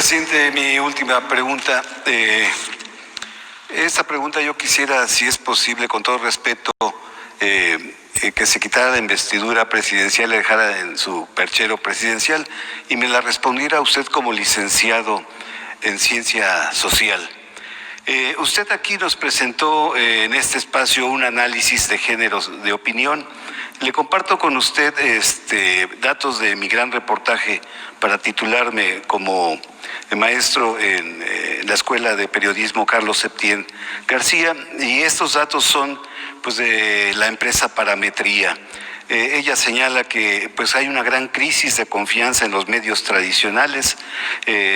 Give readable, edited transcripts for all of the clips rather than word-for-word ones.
presidente, mi última pregunta. Esta pregunta yo quisiera, si es posible, con todo respeto, que se quitara la investidura presidencial, la dejara en su perchero presidencial y me la respondiera usted como licenciado en ciencia social. Usted aquí nos presentó en este espacio un análisis de géneros de opinión. Le comparto con usted datos de mi gran reportaje para titularme como maestro en la Escuela de Periodismo Carlos Septién García, y estos datos son pues de la empresa Parametría. Ella señala que pues hay una gran crisis de confianza en los medios tradicionales,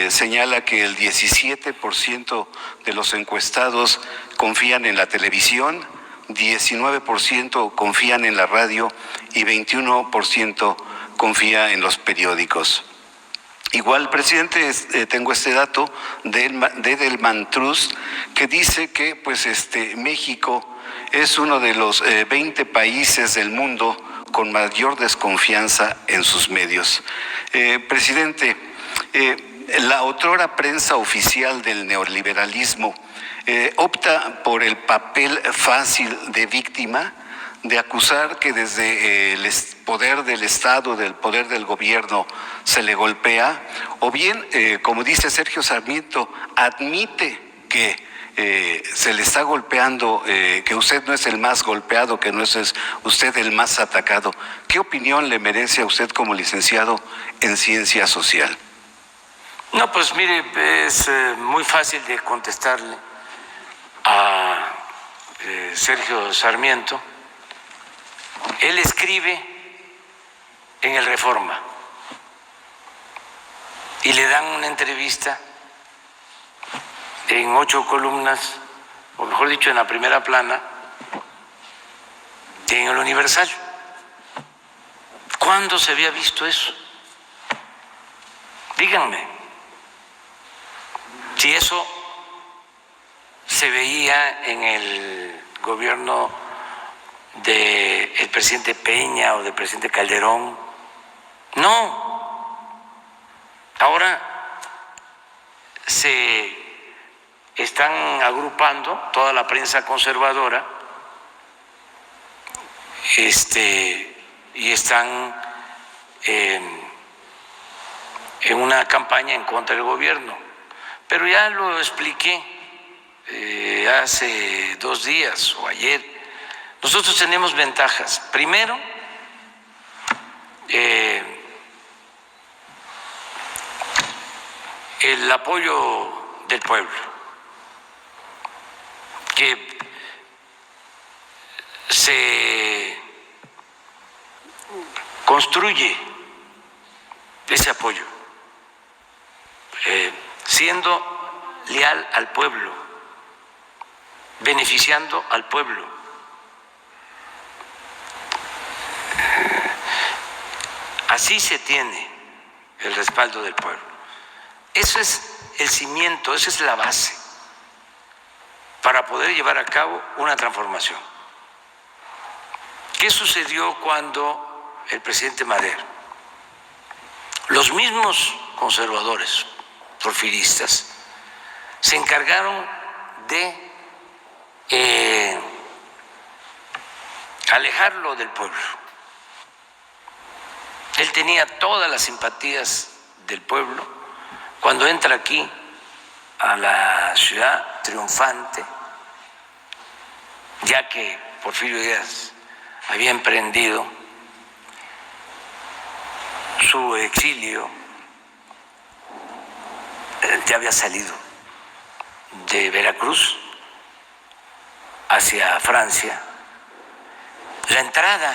señala que el 17% de los encuestados confían en la televisión, 19% confían en la radio y 21% confía en los periódicos. Igual, presidente, tengo este dato de Edelman Trust que dice que pues México es uno de los 20 países del mundo con mayor desconfianza en sus medios. Presidente, la otrora prensa oficial del neoliberalismo opta por el papel fácil de víctima, de acusar que desde el poder del Estado, del poder del gobierno, se le golpea, o bien, como dice Sergio Sarmiento, admite que se le está golpeando, que usted no es el más golpeado, que no es usted el más atacado. ¿Qué opinión le merece a usted como licenciado en ciencia social? No, pues mire, es muy fácil de contestarle a Sergio Sarmiento. Él escribe en el Reforma y le dan una entrevista en 8 columnas, o mejor dicho, en la primera plana, en el Universal. ¿Cuándo se había visto eso? Díganme. Si eso se veía en el gobierno del presidente Peña o del presidente Calderón. No. Ahora se están agrupando toda la prensa conservadora y están en una campaña en contra del gobierno. Pero ya lo expliqué hace 2 días o ayer. Nosotros tenemos ventajas. Primero, el apoyo del pueblo, que se construye ese apoyo, siendo leal al pueblo, beneficiando al pueblo. Así se tiene el respaldo del pueblo. Eso es el cimiento, esa es la base para poder llevar a cabo una transformación. ¿Qué sucedió cuando el presidente Madero? Los mismos conservadores porfiristas se encargaron de alejarlo del pueblo. Él tenía todas las simpatías del pueblo. Cuando entra aquí a la ciudad triunfante, ya que Porfirio Díaz había emprendido su exilio, ya había salido de Veracruz hacia Francia. La entrada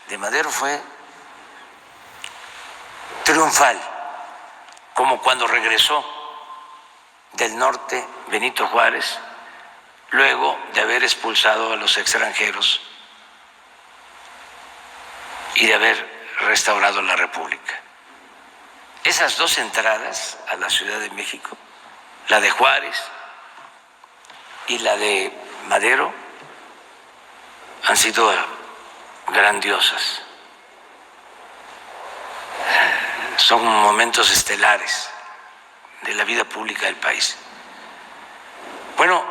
de Madero fue triunfal, como cuando regresó del norte Benito Juárez, luego de haber expulsado a los extranjeros y de haber restaurado la República. Esas 2 entradas a la Ciudad de México, la de Juárez y la de Madero, han sido grandiosas. Son momentos estelares de la vida pública del país. Bueno,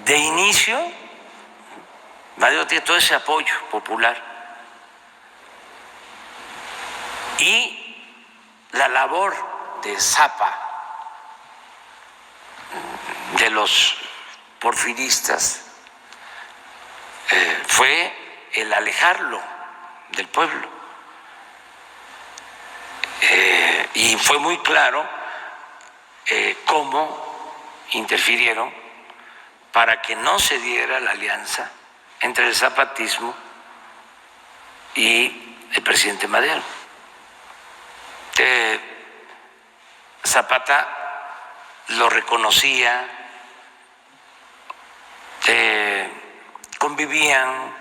de inicio, Madero tiene todo ese apoyo popular y la labor de Zappa, de los porfiristas, fue el alejarlo del pueblo. Y fue muy claro cómo interfirieron para que no se diera la alianza entre el zapatismo y el presidente Madero. Zapata lo reconocía, convivían.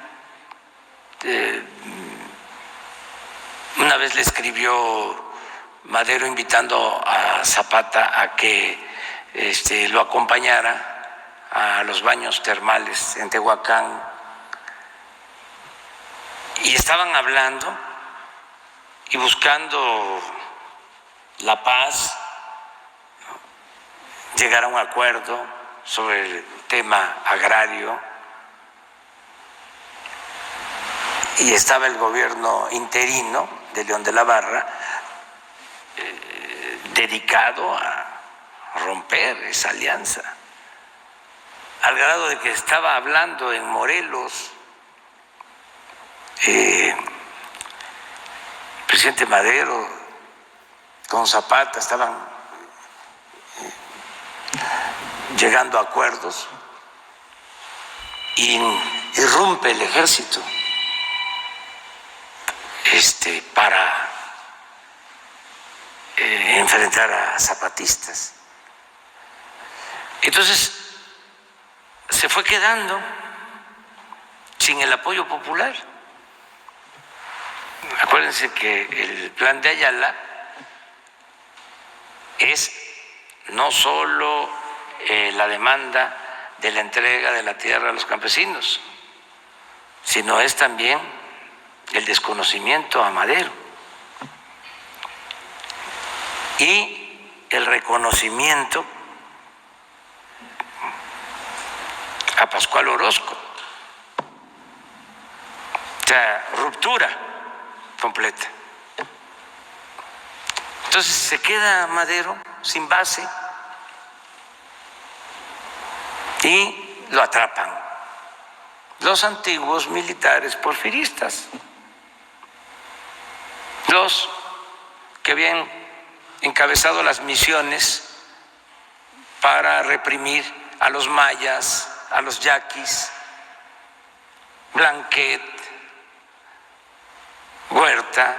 Una vez le escribió Madero invitando a Zapata a que lo acompañara a los baños termales en Tehuacán, y estaban hablando y buscando la paz, llegar a un acuerdo sobre el tema agrario, y estaba el gobierno interino de León de la Barra dedicado a romper esa alianza, al grado de que estaba hablando en Morelos el presidente Madero con Zapata, estaban llegando a acuerdos, y irrumpe el ejército para enfrentar a zapatistas. Entonces se fue quedando sin el apoyo popular. Acuérdense que el plan de Ayala es no solo la demanda de la entrega de la tierra a los campesinos, sino es también el desconocimiento a Madero y el reconocimiento a Pascual Orozco. O sea, ruptura completa. Entonces se queda Madero sin base y lo atrapan los antiguos militares porfiristas, los que habían encabezado las misiones para reprimir a los mayas, a los yaquis, Blanquet, Huerta,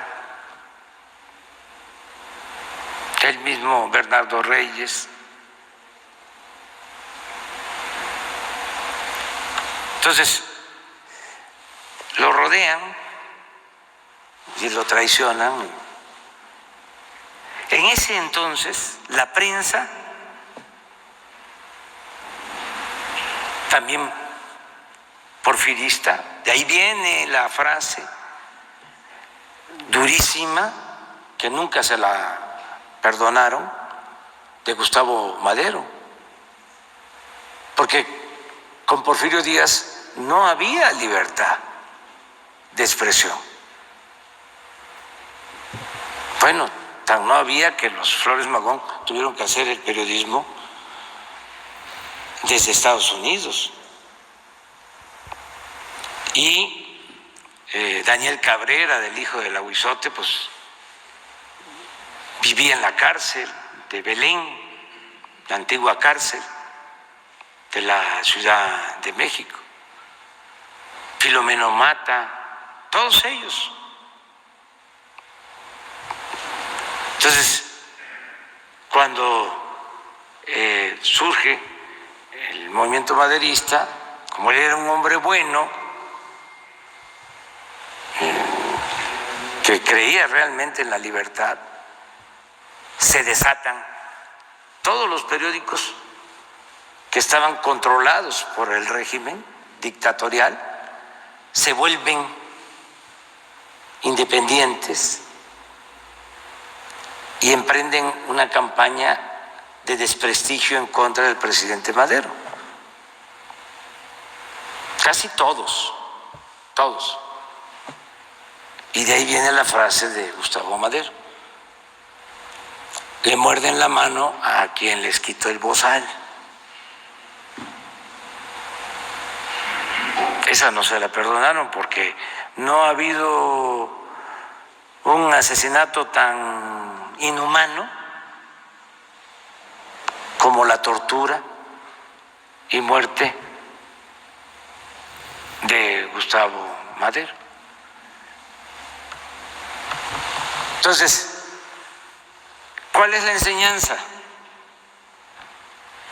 el mismo Bernardo Reyes. Entonces, lo rodean y lo traicionan. En ese entonces, la prensa también porfirista, de ahí viene la frase durísima que nunca se la perdonaron de Gustavo Madero, porque con Porfirio Díaz no había libertad de expresión. Bueno, tan no había que los Flores Magón tuvieron que hacer el periodismo desde Estados Unidos. Y Daniel Cabrera, del hijo del Ahuizote, pues vivía en la cárcel de Belén, la antigua cárcel de la Ciudad de México. Filomeno Mata, todos ellos. Entonces, cuando surge el movimiento maderista, como él era un hombre bueno, que creía realmente en la libertad, se desatan todos los periódicos que estaban controlados por el régimen dictatorial, se vuelven independientes, y emprenden una campaña de desprestigio en contra del presidente Madero. Casi todos. Y de ahí viene la frase de Gustavo Madero: le muerden la mano a quien les quitó el bozal. Esa no se la perdonaron porque no ha habido un asesinato tan inhumano como la tortura y muerte de Gustavo Madero. Entonces, ¿cuál es la enseñanza?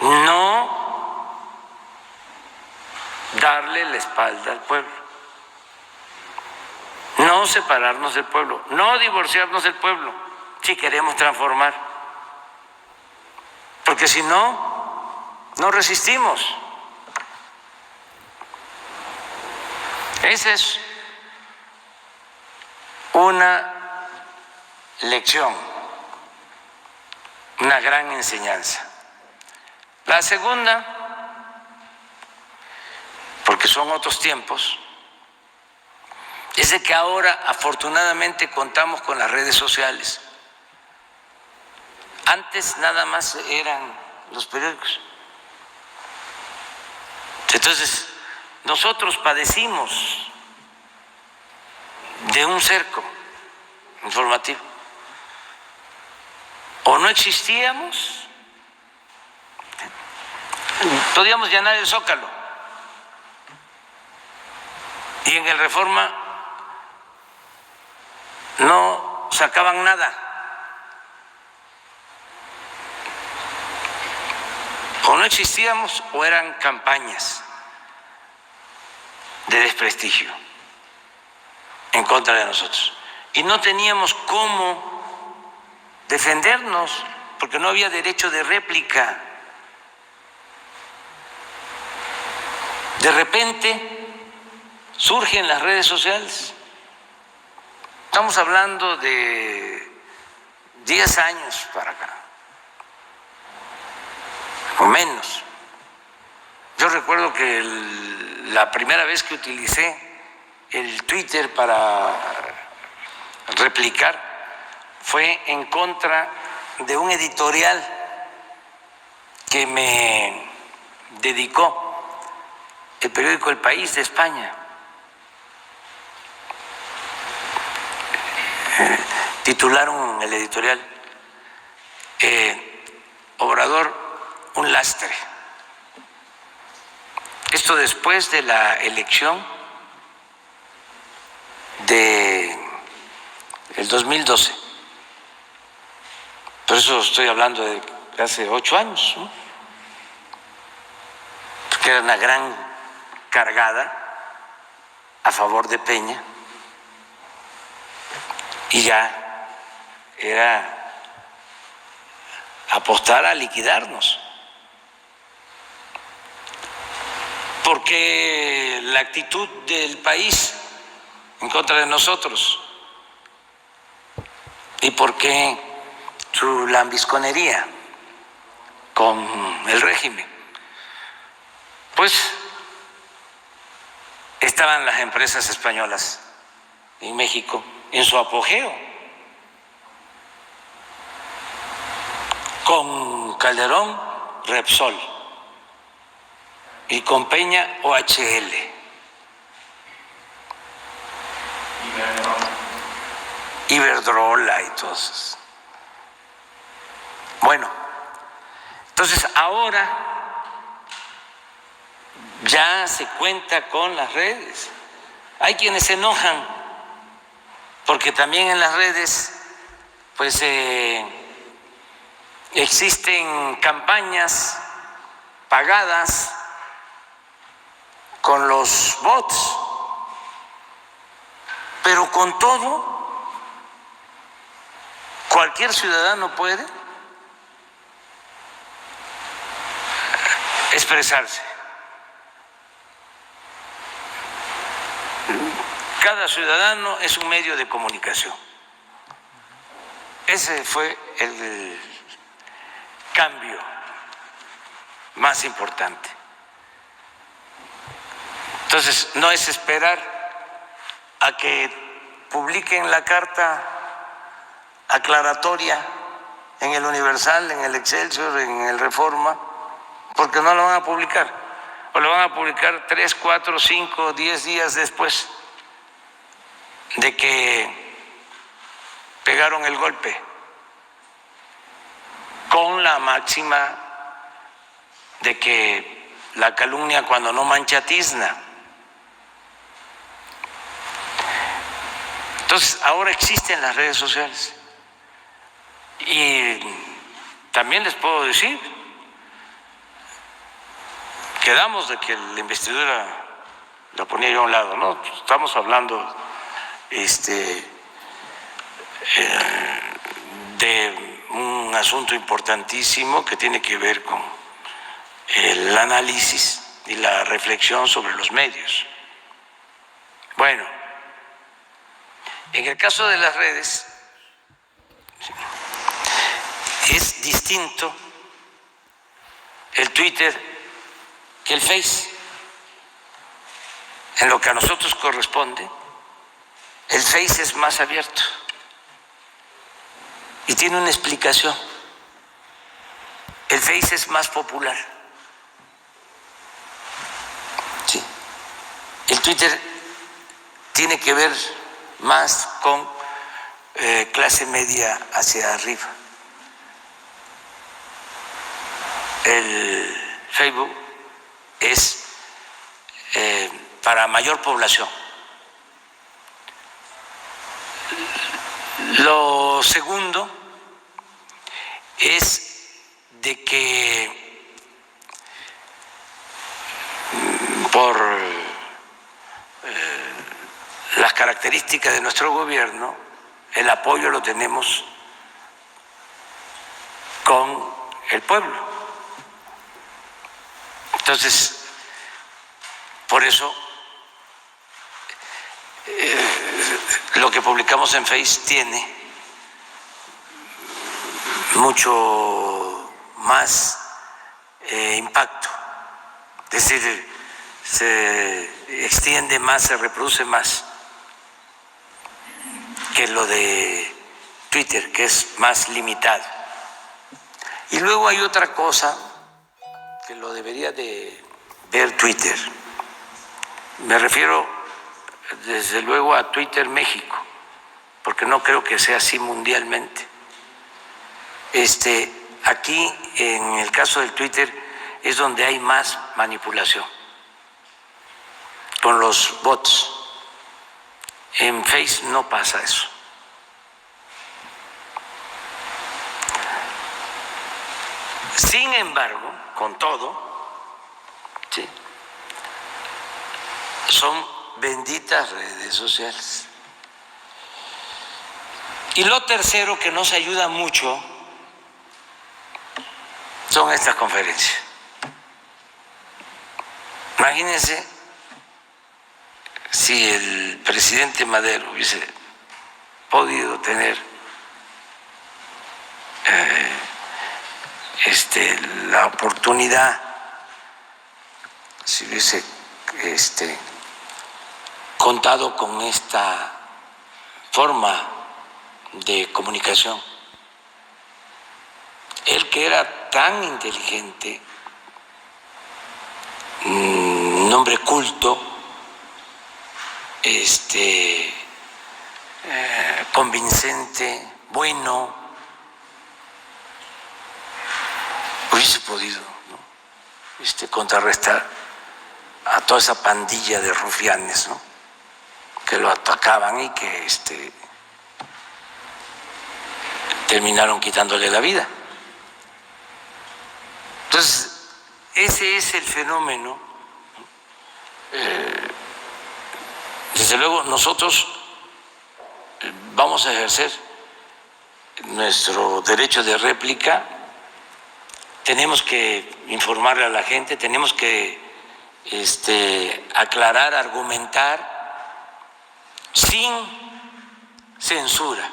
No darle la espalda al pueblo, no separarnos del pueblo, no divorciarnos del pueblo si queremos transformar, porque si no, no resistimos. Esa es una lección, una gran enseñanza. La segunda, porque son otros tiempos, es de que ahora afortunadamente contamos con las redes sociales. Antes nada más eran los periódicos. Entonces, nosotros padecimos de un cerco informativo. O no existíamos, podíamos llenar el Zócalo. Y en el Reforma no sacaban nada. O no existíamos o eran campañas de desprestigio en contra de nosotros. Y no teníamos cómo defendernos porque no había derecho de réplica. De repente surgen las redes sociales. Estamos hablando de 10 años para acá, o menos. Yo recuerdo que la primera vez que utilicé el Twitter para replicar fue en contra de un editorial que me dedicó el periódico El País de España. Titularon el editorial Obrador, un lastre. Esto después de la elección del 2012. Por eso estoy hablando de hace 8 años, ¿no? Porque era una gran cargada a favor de Peña y ya era apostar a liquidarnos, porque la actitud del país en contra de nosotros y porque su lambisconería con el régimen, pues estaban las empresas españolas en México en su apogeo, con Calderón, Repsol, y con Peña, OHL. Iberdrola y todos. Bueno, entonces ahora ya se cuenta con las redes. Hay quienes se enojan porque también en las redes pues existen campañas pagadas con los bots, pero con todo, cualquier ciudadano puede expresarse. Cada ciudadano es un medio de comunicación. ese fue el cambio más importante. Entonces, no es esperar a que publiquen la carta aclaratoria en el Universal, en el Excelsior, en el Reforma, porque no lo van a publicar, o lo van a publicar 3, 4, 5, 10 días después de que pegaron el golpe, con la máxima de que la calumnia cuando no mancha tizna. Entonces, ahora existen las redes sociales. Y también les puedo decir, quedamos de que la investidura la ponía yo a un lado, ¿no? Estamos hablando de un asunto importantísimo que tiene que ver con el análisis y la reflexión sobre los medios. Bueno, en el caso de las redes es distinto el Twitter que el Face. En lo que a nosotros corresponde, el Face es más abierto y tiene una explicación. El Face es más popular. Sí. El Twitter tiene que ver más con clase media hacia arriba. El Facebook es para mayor población. Lo segundo es de que por las características de nuestro gobierno, el apoyo lo tenemos con el pueblo. Entonces, por eso lo que publicamos en Face tiene mucho más impacto, es decir, se extiende más, se reproduce más que lo de Twitter, que es más limitado. Y luego hay otra cosa que lo debería de ver Twitter. Me refiero desde luego a Twitter México, porque no creo que sea así mundialmente. Aquí, en el caso del Twitter, es donde hay más manipulación con los bots. En Face no pasa eso. Sin embargo, con todo, ¿sí?, son benditas redes sociales. Y lo tercero que nos ayuda mucho son estas conferencias. Imagínense si el presidente Madero hubiese podido tener la oportunidad, si hubiese contado con esta forma de comunicación. Él, que era tan inteligente, un hombre culto, convincente, bueno, hubiese podido, ¿no?, contrarrestar a toda esa pandilla de rufianes, ¿no?, que lo atacaban y que terminaron quitándole la vida. Entonces, ese es el fenómeno. Desde luego, nosotros vamos a ejercer nuestro derecho de réplica, tenemos que informarle a la gente, tenemos que aclarar, argumentar, sin censura.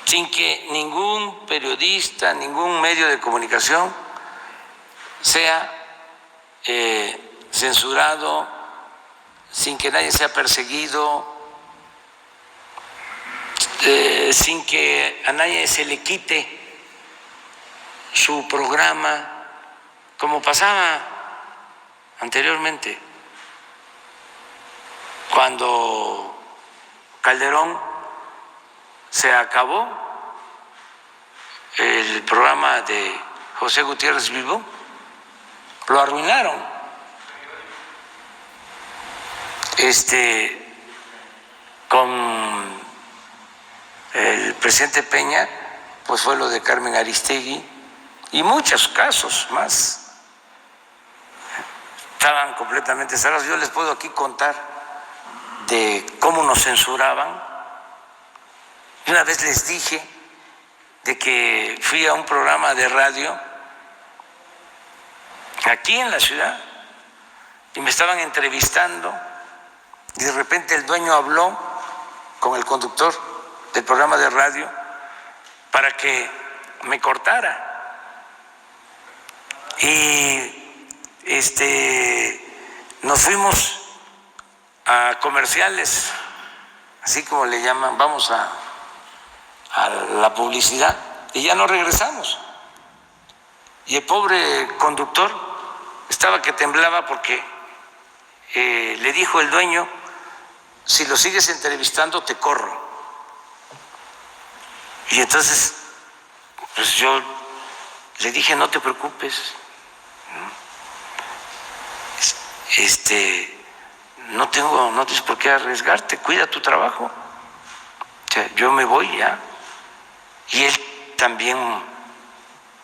sin que ningún periodista, ningún medio de comunicación sea censurado, sin que nadie sea perseguido, sin que a nadie se le quite su programa, como pasaba anteriormente, cuando Calderón se acabó el programa de José Gutiérrez Bilbao, lo arruinaron. Con el presidente Peña, pues fue lo de Carmen Aristegui y muchos casos más. Estaban completamente cerrados. Yo les puedo aquí contar de cómo nos censuraban. Una vez les dije de que fui a un programa de radio aquí en la ciudad y me estaban entrevistando y de repente el dueño habló con el conductor del programa de radio para que me cortara. Y nos fuimos a comerciales, así como le llaman, vamos a la publicidad, y ya no regresamos. Y el pobre conductor estaba que temblaba porque le dijo el dueño: si lo sigues entrevistando te corro. Y entonces pues yo le dije: no te preocupes, no tienes por qué arriesgarte, cuida tu trabajo. O sea, yo me voy ya. Y él también,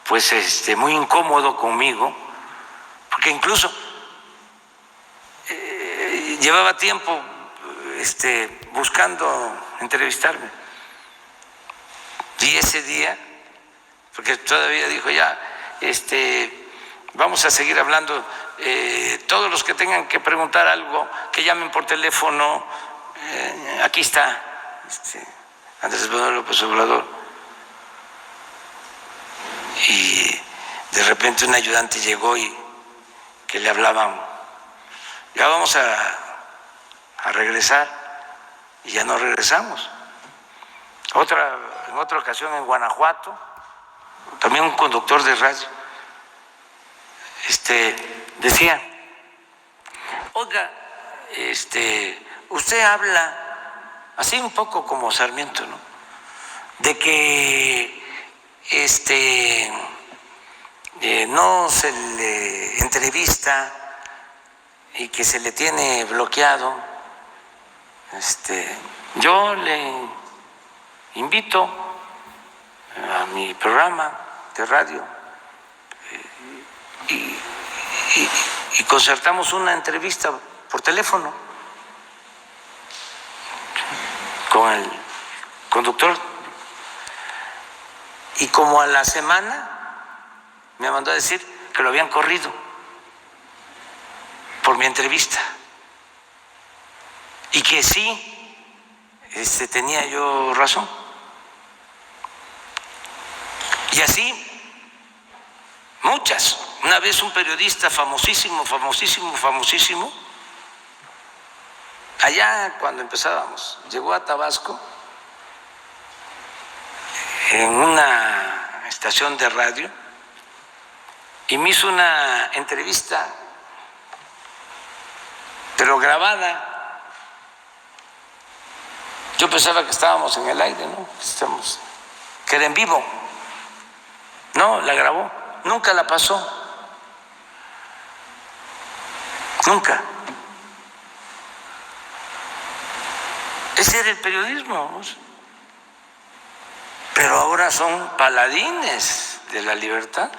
pues, muy incómodo conmigo, porque incluso llevaba tiempo buscando entrevistarme. Y ese día, porque todavía dijo: ya, vamos a seguir hablando, todos los que tengan que preguntar algo, que llamen por teléfono, aquí está Andrés Manuel López Obrador. Y de repente un ayudante llegó y que le hablaban: ya vamos a regresar, y ya no regresamos. En otra ocasión en Guanajuato, también un conductor de radio decía: oiga, usted habla así un poco como Sarmiento, ¿no?, de que no se le entrevista y que se le tiene bloqueado. Yo le invito a mi programa de radio y concertamos una entrevista por teléfono con el conductor. Y como a la semana me mandó a decir que lo habían corrido por mi entrevista y que sí, tenía yo razón. Y así muchas. Una vez un periodista famosísimo, allá cuando empezábamos, llegó a Tabasco en una estación de radio y me hizo una entrevista, pero grabada. Yo pensaba que estábamos en el aire, ¿no? Que era en vivo. No, la grabó, nunca la pasó, nunca. Ese era el periodismo, ¿no? Pero ahora son paladines de la libertad.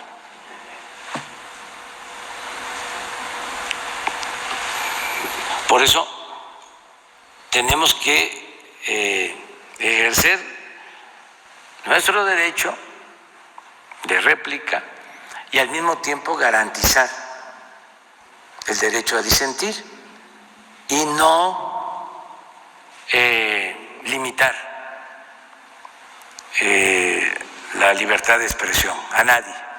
Por eso tenemos que ejercer nuestro derecho de réplica y al mismo tiempo garantizar el derecho a disentir y no limitar la libertad de expresión, a nadie.